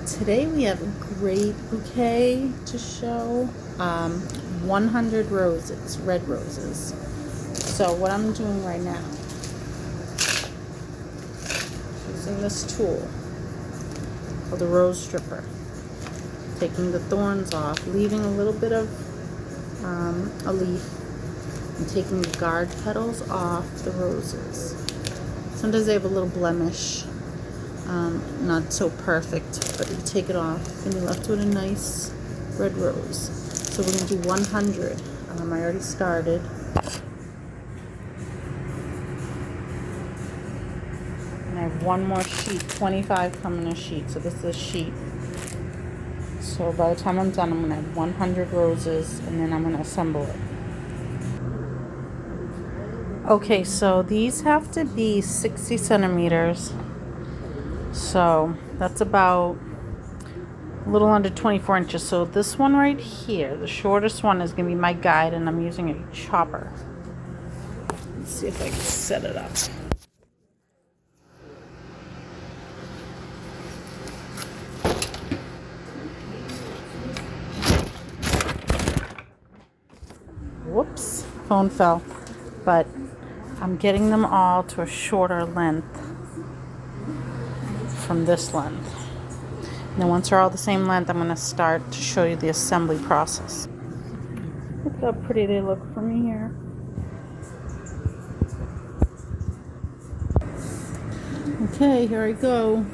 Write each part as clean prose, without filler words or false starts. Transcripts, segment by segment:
Today we have a great bouquet to show. 100 roses, red roses. So what I'm doing right now, using this tool called a rose stripper, taking the thorns off, leaving a little bit of a leaf, and taking the guard petals off the roses. Sometimes they have a little blemish, not so perfect, but you take it off and you're left with a nice red rose. So we're going to do 100. I already started. And I have one more sheet, 25 come in a sheet. So this is a sheet. So by the time I'm done, I'm going to have 100 roses, and then I'm going to assemble it. Okay, so these have to be 60 centimeters. So that's about a little under 24 inches. So this one right here, the shortest one, is going to be my guide, and I'm using a chopper. Let's see if I can set it up. Whoops, phone fell. But I'm getting them all to a shorter length from this length. And then once they're all the same length, I'm going to start to show you the assembly process. Look how pretty they look from here. Okay, here I go.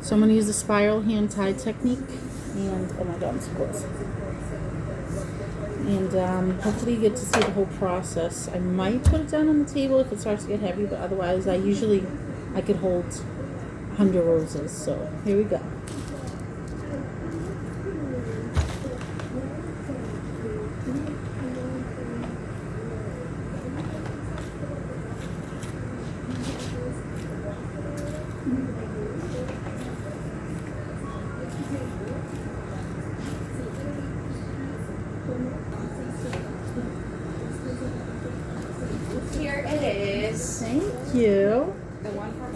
So I'm going to use the spiral hand tie technique, and oh my god, I'm so close. And hopefully you get to see the whole process. I might put it down on the table if it starts to get heavy, but otherwise I could hold 100 roses. So here we go. Here it is. Thank you. The one for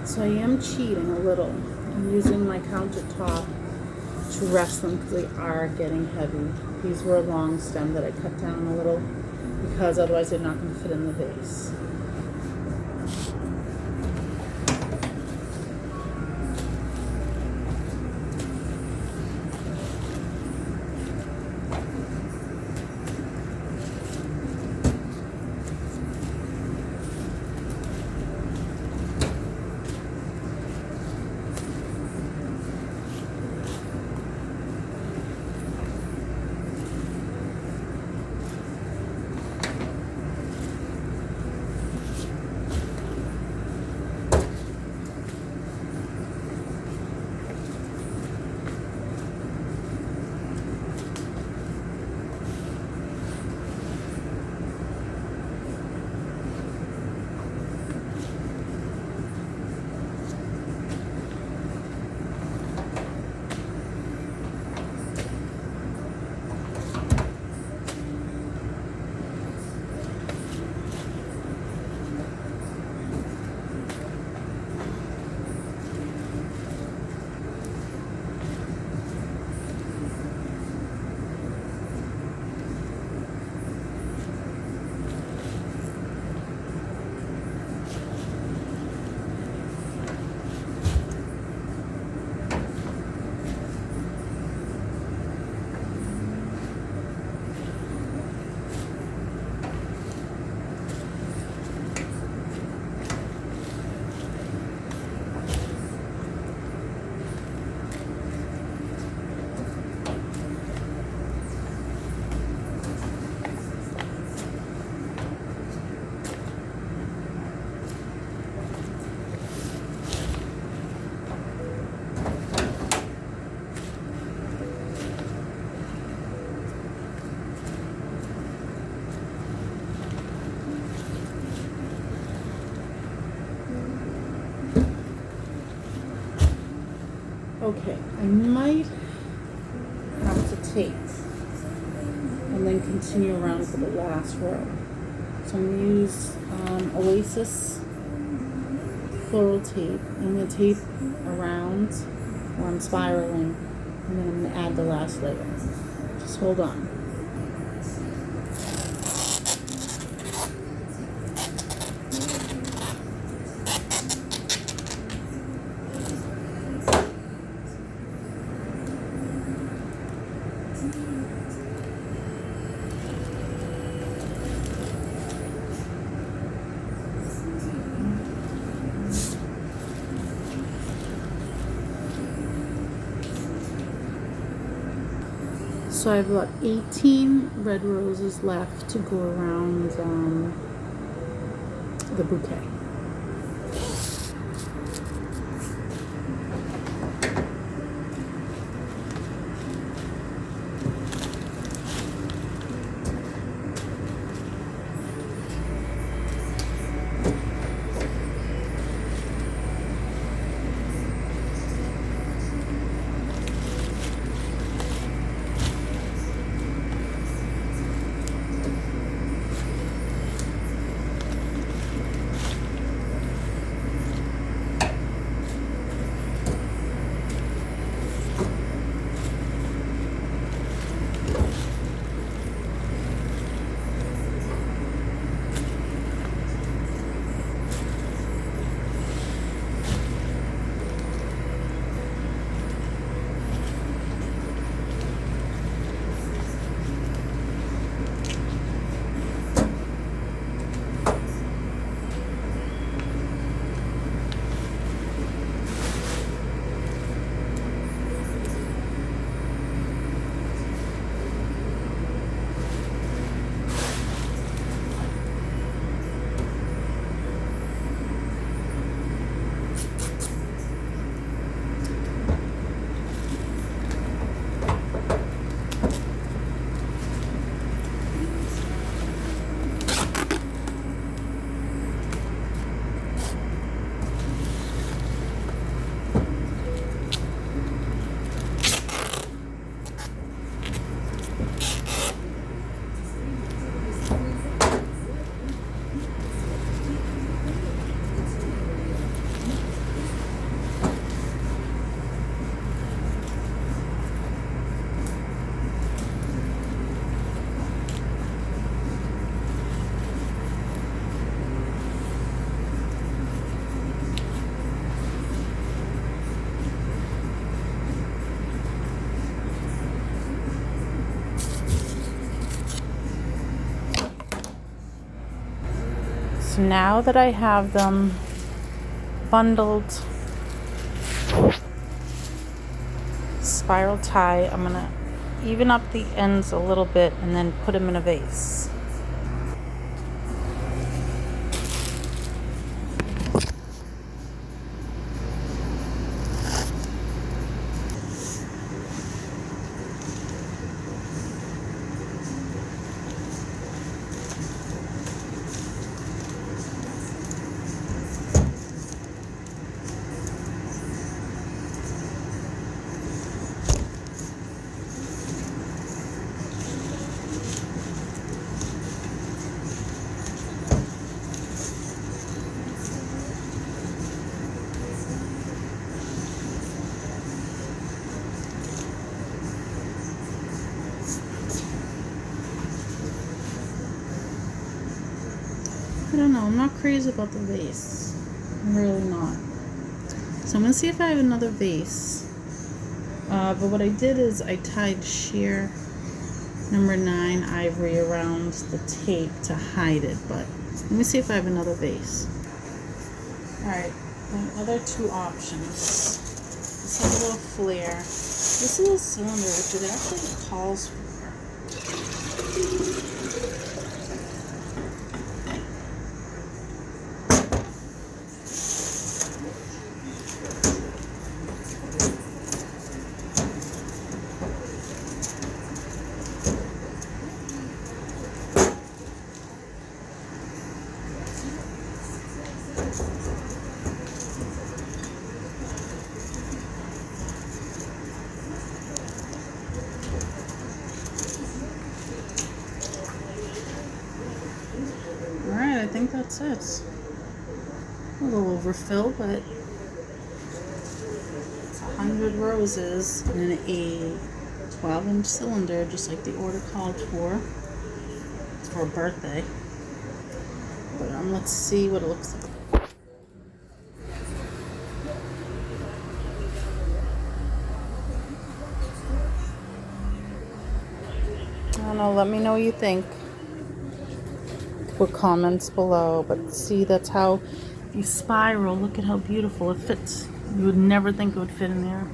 So I am cheating a little. I'm using my countertop to rest them because they are getting heavy. These were a long stem that I cut down a little because otherwise they're not going to fit in the vase. Okay, I might have to tape and then continue around for the last row. So I'm going to use Oasis floral tape. I'm going to tape around where I'm spiraling, and then I'm going to add the last layer. Just hold on. So I have about 18 red roses left to go around the bouquet. So now that I have them bundled, spiral tie, I'm going to even up the ends a little bit and then put them in a vase. I don't know, I'm not crazy about the vase. I'm really not. So I'm going to see if I have another vase. But what I did is I tied sheer number 9 ivory around the tape to hide it. But let me see if I have another vase. Alright, my other two options. This has a little flare. This little cylinder, which it actually calls for. it says. A little overfill, but it's 100 roses in a 12-inch cylinder, just like the order called for. It's for a birthday. But let's see what it looks like. I don't know, let me know what you think. Put comments below. But see, that's how you spiral. Look at how beautiful it fits. You would never think it would fit in there.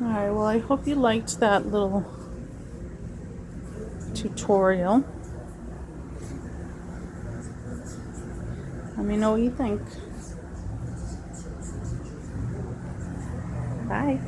Alright, well, I hope you liked that little tutorial. Let me know what you think. Bye.